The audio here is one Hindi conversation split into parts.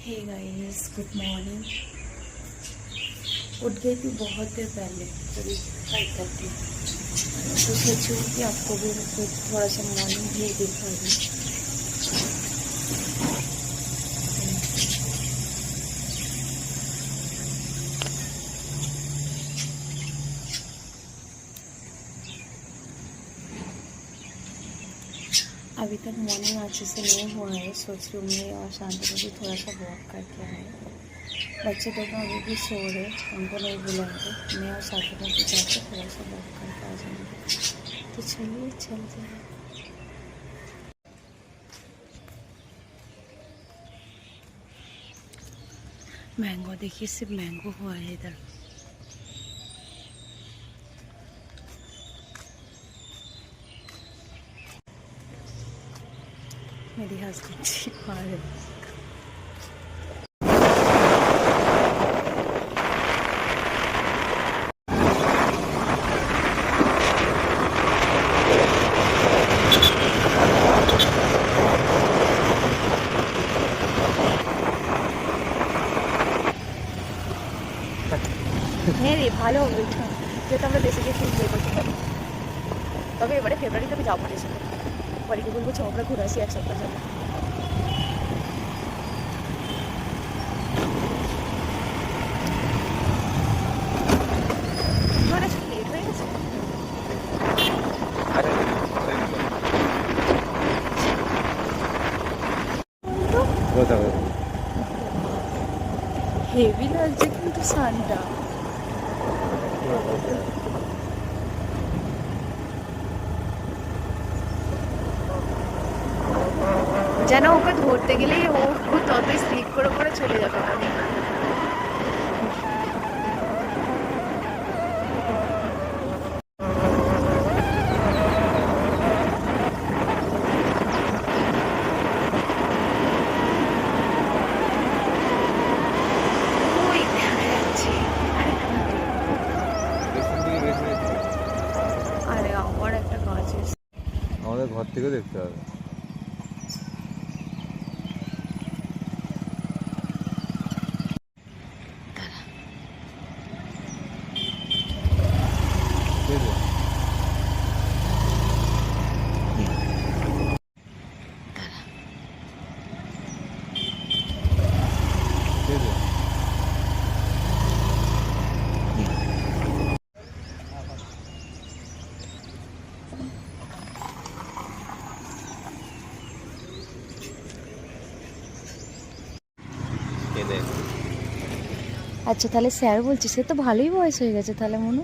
Hey guys, good morning. उठ गई थी बहुत देर पहले, करीब 5:30। तो सोचूँ कि आपको भी थोड़ा सा मॉर्निंग भी दिखा दूँ। अभी तक मॉर्निंग अच्छे से नहीं हुआ है। सोच रही हूँ मैं और शांति को भी थोड़ा सा वॉक करके आए। बच्चे दोनों अभी भी सो रहे, उनको नहीं बुलाएंगे। मैं और शांति को भी जाके थोड़ा सा वॉक करके आ जाएंगे। तो चलिए चलते हैं। मैंगो देखिए, सिर्फ मैंगो हुआ है इधर। मेरी हस्बैंड जी आ रहे हैं। হ্যাঁ রে, ভালো হবে যেহেতু আমরা দেশে গিয়ে ফিল্ম করতে পারি। তবে এবারে ফেব্রুয়ারিতে আমি যাবো দেশে। বাড়িকে বলবো চ আমরা ঘুরে আসি এক সপ্তাহ জন্য। লেট হয়ে গেছে। হেভি লাগছে কিন্তু সানটা। যেন ওকে ধরতে গেলেই ও ততই স্লিপ করে করে চলে যাবে। আরে আমার একটা কাজ আছে, আমাদের ঘর থেকে দেখতে হবে। আচ্ছা তাহলে স্যার বলছি, সে তো ভালোই বয়স হয়ে গেছে তাহলে মনু।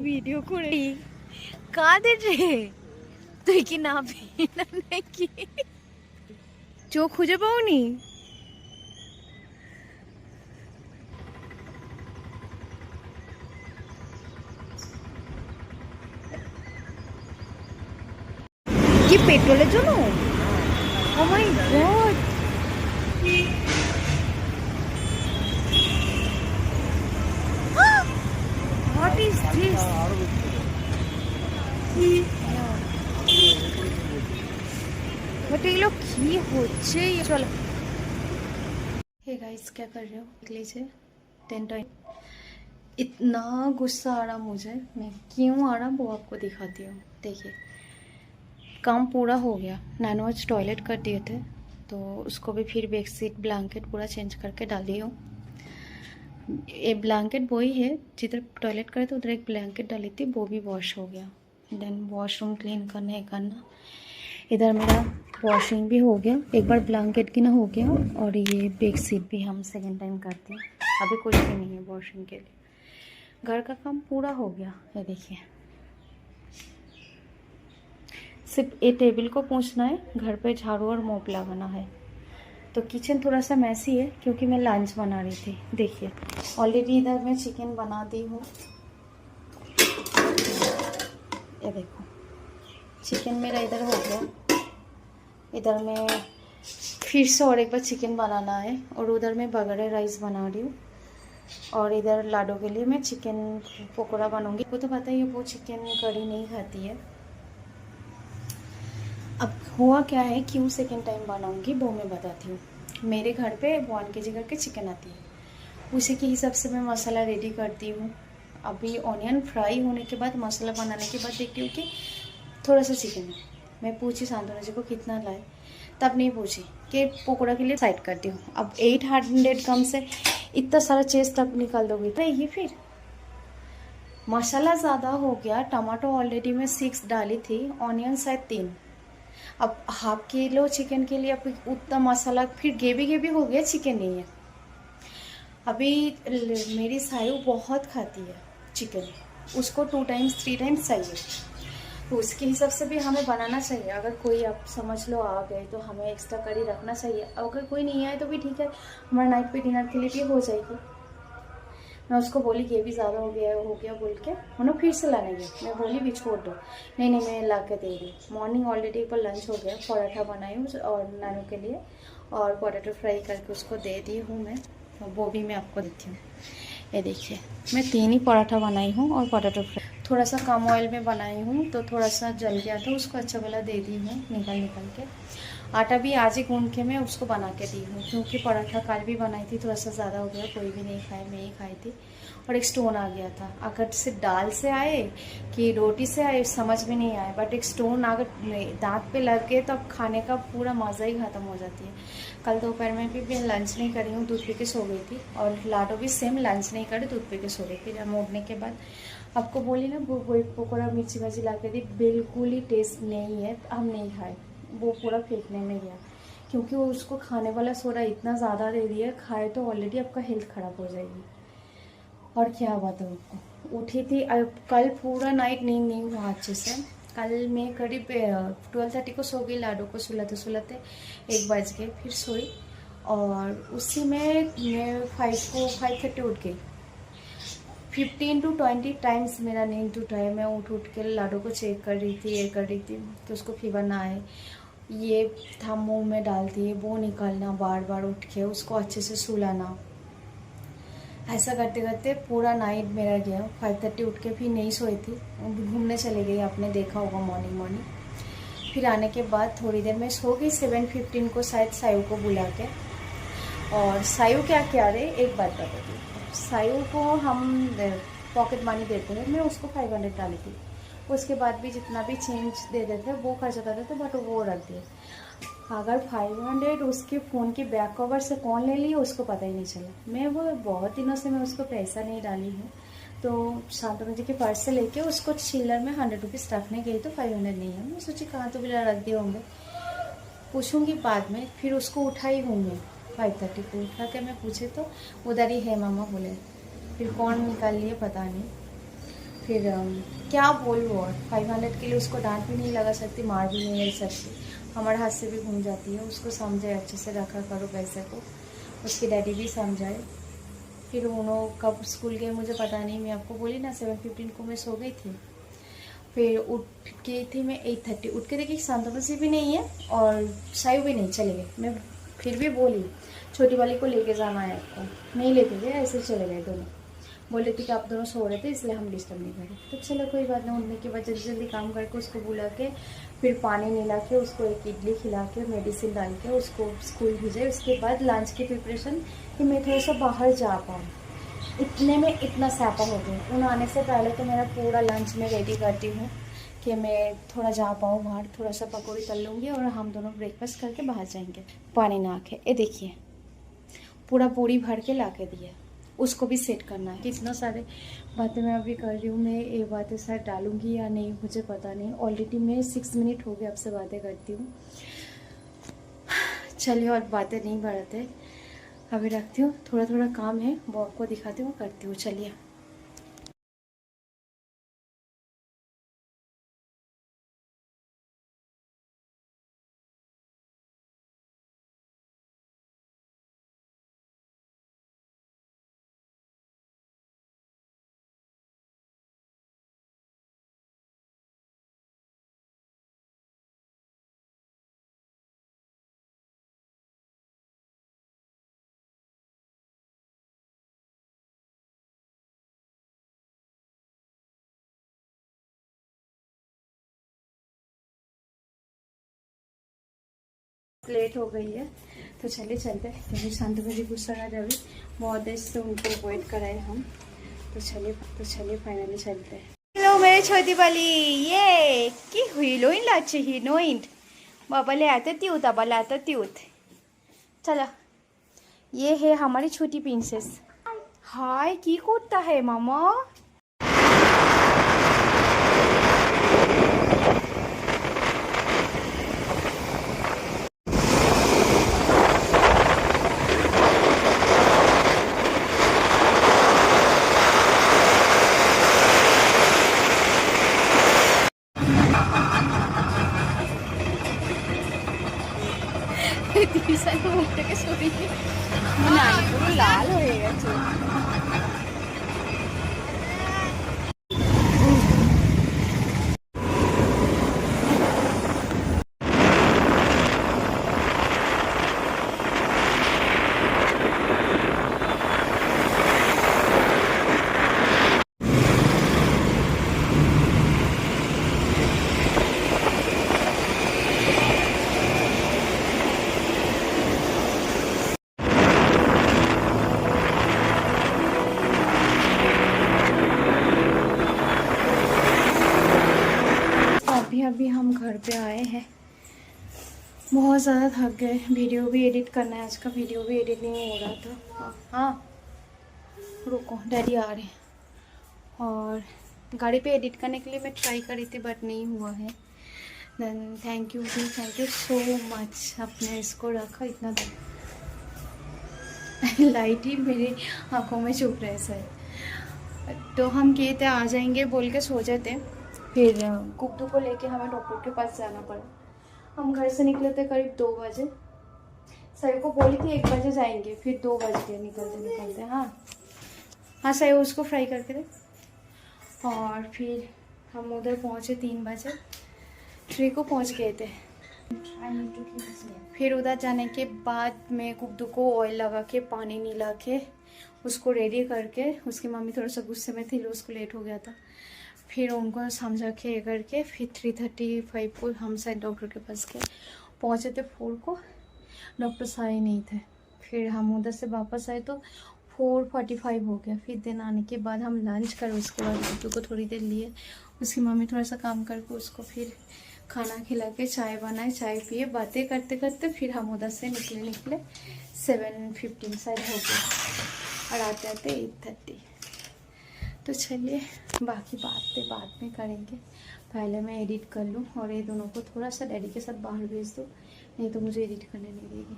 ভিডিও করে কাঁদে রে, তুই কি না নাকি চোখ খুঁজে পাওনি? কি পেট্রোলের জন্য? Oh my God, what is this? But ये लोग की होच्छे ये चलो। हे गाइस, क्या कर रहे हो? देख लीजिए 10 इतना गुस्सा आ रहा मुझे, मैं क्यों आ रहा वो आपको दिखाती हूँ। देखिए काम पूरा हो गया। नैनो आज टॉयलेट कर दिए थे तो उसको भी फिर बेडशीट ब्लैंकेट पूरा चेंज करके डाल दी हूँ। ये ब्लैंकेट वही है जिधर टॉयलेट करे तो उधर एक ब्लैंकेट डाली थी, वो भी वॉश हो गया। देन वॉशरूम क्लीन करना है करना। इधर मेरा वॉशिंग भी हो गया, एक बार ब्लैंकेट की ना हो गया, और ये बेडशीट भी हम सेकेंड टाइम करते हैं। अभी कुछ भी नहीं है वॉशिंग के लिए। घर का काम पूरा हो गया। ये देखिए सिर्फ ये टेबल को पोंछना है, घर पे झाड़ू और मोप लगाना है। तो किचन थोड़ा सा मैसी है क्योंकि मैं लंच बना रही थी। देखिए ऑलरेडी इधर मैं चिकन बना दी हूँ। ये देखो चिकन मेरा इधर हो गया। इधर में फिर से और एक बार चिकन बनाना है, और उधर मैं बगारा राइस बना रही हूँ, और इधर लाडो के लिए मैं चिकन पकौड़ा बनाऊंगी। वो तो पता ही है वो चिकन करी नहीं खाती है। अब हुआ क्या है, क्यों सेकेंड टाइम बनाऊंगी वो मैं बताती हूँ। मेरे घर पे 1 kg करके चिकन आती है, उसी के हिसाब से मैं मसाला रेडी करती हूँ। अभी ऑनियन फ्राई होने के बाद, मसाला बनाने के बाद देखती हूँ कि थोड़ा सा चिकन है। मैं पूछी शांतनु जी को कितना लाए, तब नहीं पूछी कि पकौड़ा के लिए साइड करती हूँ। अब 800 ग्राम से इतना सारा चीज़ तब निकाल दोगे तो ये फिर मसाला ज़्यादा हो गया। टमाटो ऑलरेडी मैं 6 डाली थी, ऑनियन शायद 3। अब हाफ किलो चिकन के लिए अब उतना मसाला, फिर ग्रेवी ग्रेवी हो गया, चिकन नहीं है। अभी मेरी सायु बहुत खाती है चिकन, उसको 2 टाइम्स 3 टाइम्स चाहिए, तो उसके हिसाब से भी हमें बनाना चाहिए। अगर कोई आप समझ लो आ गए तो हमें एक्स्ट्रा करी रखना चाहिए, अगर कोई नहीं आए तो भी ठीक है, हमारा नाइट पे डिनर के लिए भी हो जाएगी। मैं उसको बोली कि ये भी ज़्यादा हो गया बोल के, उन्होंने फिर से लाने गया। मैं बोली भी छोड़ दो, नहीं नहीं मैं ला के दे रही। मॉर्निंग ऑलरेडी एक बार लंच हो गया, पराठा बनाई हूँ और नानू के लिए, और पोटैटो फ्राई करके उसको दे दी हूँ मैं, वो भी मैं आपको देती हूँ। ये देखिए, मैं 3 ही पराठा बनाई हूँ और पोटैटो फ्राई थोड़ा सा कम ऑयल में बनाई हूँ, तो थोड़ा सा जल गया था, उसको अच्छा वाला दे दी हूँ निकाल के। आटा भी आज ही गूंद के मैं उसको बना के दी हूँ, क्योंकि पराठा कल भी बनाई थी, थोड़ा सा ज़्यादा हो गया, कोई भी नहीं खाए, मैं ही खाई थी। और एक स्टोन आ गया था, अगर से दाल से आए कि रोटी से आए समझ में नहीं आए, बट एक स्टोन अगर दांत पे लग गए तो अब खाने का पूरा मज़ा ही ख़त्म हो जाती है। कल दोपहर में भी मैं लंच नहीं करी हूँ, दूध पी के सो गई थी, और लाडो भी सेम लंच नहीं करे, दूध पी के सो गई। फिर हम उठने के बाद आपको बोली ना वो पकौड़ा मिर्ची भाजी ला के दी, बिल्कुल ही टेस्ट नहीं है, हम नहीं खाए, वो पूरा फेंकने में गया, क्योंकि वो उसको खाने वाला सोडा इतना ज़्यादा दे दिया, खाए तो ऑलरेडी आपका हेल्थ ख़राब हो जाएगी। और क्या बताऊँ आपको, उठी थी कल पूरा नाइट नींद नहीं हुआ अच्छे से। कल मैं करीब 12:30 को सो गई, लाडो को सुलाते सुलाते 1 बज गए, फिर सोई, और उसी में मैं 5:30 उठ गई। 15 to 20 टाइम्स मेरा नींद टूटा है। मैं उठ के लाडो को चेक कर रही थी, ये कर रही थी कि उसको फीवर ना आए, ये था मुंह में डालती है, वो निकालना, बार बार उठ के उसको अच्छे से सुलाना, ऐसा करते करते पूरा नाइट मेरा गया। 5:30 उठ के फिर नहीं सोई थी, घूमने चले गई, आपने देखा होगा मॉर्निंग। फिर आने के बाद थोड़ी देर में सो गई, 7:15 को शायद सायु को बुला के। और सायु क्या क्या रहे, एक बात बताती हूँ, सायु को हम पॉकेट मनी देते हैं, मैं उसको 500 डाली थी, उसके बाद भी जितना भी चेंज दे देते वो खर्च होता था, तो बट वो रख दिए। अगर 500 उसके फ़ोन के बैक कवर से कौन ले लिया उसको पता ही नहीं चला। मैं वो बहुत दिनों से मैं उसको पैसा नहीं डाली हूँ, तो शांतनु जी के पर्स से लेके उसको चिल्लर में 100 रुपीज़ रखने गई, तो 500 नहीं है। मैं सोची कहाँ तो बिना रख दिए होंगे, पूछूंगी बाद में। फिर उसको उठाई हूँ मैं 5:30 को, उठा के मैं पूछे तो उधर ही है मामा बोले, फिर कौन निकाल लिए पता नहीं। फिर क्या बोलूँ, और 500 के लिए उसको डांट भी नहीं लगा सकती, मार भी नहीं लग सकती, हमारे हाथ से भी घूम जाती है। उसको समझाए अच्छे से रखा करो पैसे को, उसके डैडी भी समझाए। फिर उन्होंने कब स्कूल गए मुझे पता नहीं, मैं आपको बोली ना 7:15 को मैं सो गई थी। फिर उठ गई थी मैं 8:30, उठ के देखी शांतनु से भी नहीं है और सायु भी नहीं, चले गए। मैं फिर भी बोली छोटी वाली को लेके जाना है आपको, नहीं लेके गए, ऐसे चले गए दोनों। बोले थे कि आप दोनों सो रहे थे इसलिए हम डिस्टर्ब नहीं करें, तो चलो कोई बात नहीं। उठने के बाद जल्दी जल्दी काम करके उसको बुला के, फिर पानी मिला के उसको एक इडली खिला के, मेडिसिन डाल के उसको स्कूल भेजे। उसके बाद लंच की प्रिपरेशन कि मैं थोड़ा सा बाहर जा पाऊँ, इतने में इतना स्यापा हो गया। उन आने से पहले तो मेरा पूरा लंच में रेडी करती हूँ कि मैं थोड़ा जा पाऊँ बाहर, थोड़ा सा पकौड़ी तल लूँगी और हम दोनों ब्रेकफास्ट करके बाहर जाएंगे। पानी ना आके, ये देखिए पूरा पूरी भर के ला के दिया, उसको भी सेट करना है। कितना सारे बातें मैं अभी कर रही हूँ, मैं ये बातें शायद डालूंगी या नहीं मुझे पता नहीं। ऑलरेडी मैं 6 मिनट हो गए आपसे बातें करती हूँ। चलिए और बातें नहीं बढ़ाते, अभी रखती हूँ, थोड़ा थोड़ा काम है वो आपको दिखाती हूँ, करती हूँ, चलिए। लेट हो गई है, तो चलिए चलते हैं क्योंकि शांत भाजी गुस्सा आ जाए, बहुत देर से उनको वेट कराए हम। तो चलिए फाइनली चलते हैं। हेलो मेरी छोटी वाली, ये की हुई लोइन लाचे ही नोइंट बाबाले आता त्यूत आबाले आता त्यूत। चलो ये है हमारी छोटी प्रिंसेस। हाय की करता है मामा? মুখ থেকে সরিয়ে না পুরো লাল হয়ে গেছে। अभी हम घर पे आए हैं, बहुत ज़्यादा थक गए। वीडियो भी एडिट करना है, आज का वीडियो भी एडिट नहीं हो रहा था। हाँ रुको, डैडी आ रहे हैं। और गाड़ी पे एडिट करने के लिए मैं ट्राई करी थी बट नहीं हुआ है। Then thank you so much, आपने इसको रखा इतना देर। लाइट ही मेरी आँखों में चुभ रहे सर। तो हम किए थे आ जाएंगे बोल के सोचे थे, फिर कुप्पू को लेके हमें डॉक्टर के पास जाना पड़ा। हम घर से निकले थे करीब 2 बजे। सही को बोली थी 1 बजे जाएंगे, फिर 2 बज गए निकलते। हाँ सही उसको फ्राई करके दे। और फिर हम उधर पहुँचे 3 बजे, 3 को पहुँच गए थे। फिर उधर जाने के बाद मैं कुप्पू को ऑयल लगा के पानी नीला के उसको रेडी करके, उसकी मम्मी थोड़ा सा गुस्से में थी, उसको लेट हो गया था। फिर उनको समझा के ये करके फिर 3:35 को हम शायद डॉक्टर के पास गए। पहुँचे थे 4 को, डॉक्टर सारे नहीं थे। फिर हम उधर से वापस आए तो 4:45 हो गया। फिर दिन आने के बाद हम लंच कर, उसके बाद बच्चों को थोड़ी देर लिए, उसकी मम्मी थोड़ा सा काम करके उसको फिर खाना खिला के चाय बनाए, चाय पिए, बातें करते करते फिर हम उधर से निकले 7:15 शायद हो गया और आते आते 8:30। तो चलिए बाकी बातें बाद में करेंगे, पहले मैं एडिट कर लूँ और ये दोनों को थोड़ा सा डैडी के साथ बाहर भेज दूँ, नहीं तो मुझे एडिट करने नहीं देगी।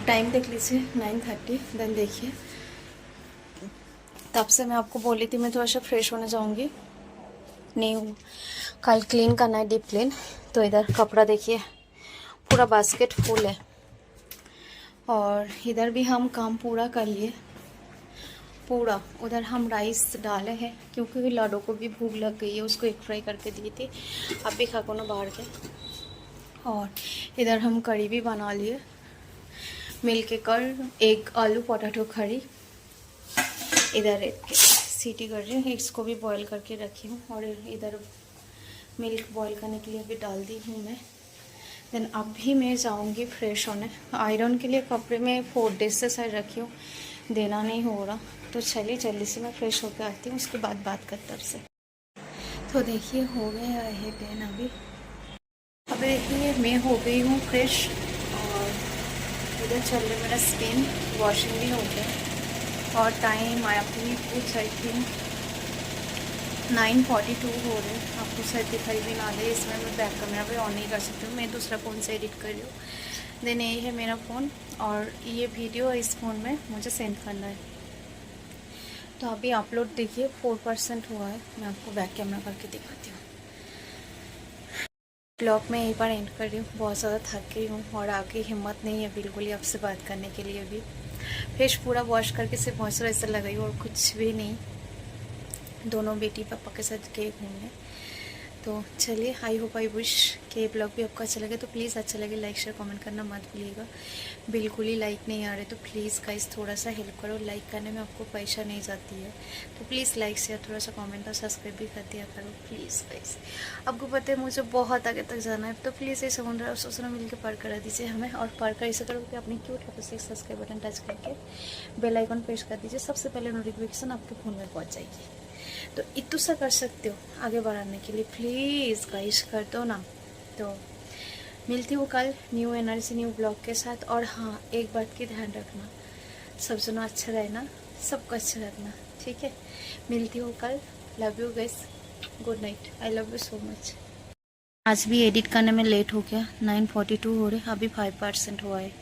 टाइम देख लीजिए 9:30। देन देखिए तब से मैं आपको बोली थी मैं थोड़ा सा फ्रेश होने जाऊँगी, नहीं हूँ। कल क्लीन करना है, डीप क्लीन। तो इधर कपड़ा देखिए पूरा बास्केट फुल है। और इधर भी हम काम पूरा कर लिए पूरा। उधर हम राइस डाले हैं क्योंकि लाडो को भी भूख लग गई है, उसको एग फ्राई करके दी थी, अब भी खा को ना बाहर के। और इधर हम कड़ी भी बना लिए, मिल के कर एक आलू पोटैटो करी। इधर एक सीटी कर रही हूँ, इसको भी बॉईल करके रखी हूँ। और इधर मिल्क बॉईल करने के लिए भी डाल दी हूँ मैं। देन अभी मैं जाऊँगी फ्रेश होने। आयरन के लिए कपड़े में 4 डेज से शायद रखी हूँ, देना नहीं हो रहा। तो चलिए जल्दी से मैं फ्रेश होकर आती हूँ, उसके बाद बात करते आपसे। तो देखिए हो गया है दिन अभी देखिए मैं हो गई हूँ फ्रेश। और इधर चल रहा मेरा स्किन वॉशिंग भी हो गया। और टाइम आया अपनी कुछ आई थिंक 9:42 हो रहे। आपको शायद दिखाई भी ना दे, इसमें मैं बैक कैमरा भी ऑन नहीं कर सकती हूँ, मैं दूसरा फ़ोन से एडिट कर रही हूँ। देन यही है मेरा फ़ोन और ये वीडियो इस फ़ोन में मुझे सेंड करना है। तो अभी अपलोड देखिए 4% हुआ है। मैं आपको बैक कैमरा करके दिखाती हूँ। ब्लॉग में यहीं पर एंड कर रही हूँ, बहुत ज़्यादा थक गई हूँ और आगे हिम्मत नहीं है बिल्कुल ही आपसे बात करने के लिए भी। फेस पूरा वॉश करके सिर्फ मॉइस्चराइजर लगाई और कुछ भी नहीं। दोनों बेटी पापा के साथ गए घूमने। तो चलिए, आई होप आई विश के ब्लॉग भी आपको अच्छा लगे। तो प्लीज़ अच्छा लगे लाइक शेयर कमेंट करना मत भूलिएगा। बिल्कुल ही लाइक नहीं आ रहे तो प्लीज़ गाइस थोड़ा सा हेल्प करो। लाइक करने में आपको पैसा नहीं जाती है, तो प्लीज़ लाइक शेयर, थोड़ा सा कमेंट और सब्सक्राइब भी कर दिया करो प्लीज़ गाइस। आपको पता है मुझे बहुत आगे तक जाना है, तो प्लीज़ ये समुद्र और सोचना मिल के पार करा दीजिए हमें। और पार कर ऐसे करो कि अपनी क्यूट है तो सब्सक्राइब बटन टच करके बेल आइकन प्रेस कर दीजिए। सबसे पहले नोटिफिकेशन आपके फ़ोन में पहुँच जाएगी। तो इतना सा कर सकते हो आगे बढ़ाने के लिए, प्लीज़ गाइस कर दो ना। तो मिलती हूँ कल न्यू एनर्जी न्यू ब्लॉग के साथ। और हाँ, एक बात की ध्यान रखना, सब जना अच्छा रहना, सबको अच्छा रखना, ठीक है। मिलती हूँ कल। Love you guys, good night, I love you so much. आज भी एडिट करने में लेट हो गया, 9:42 हो रहे, अभी 5% हुआ है।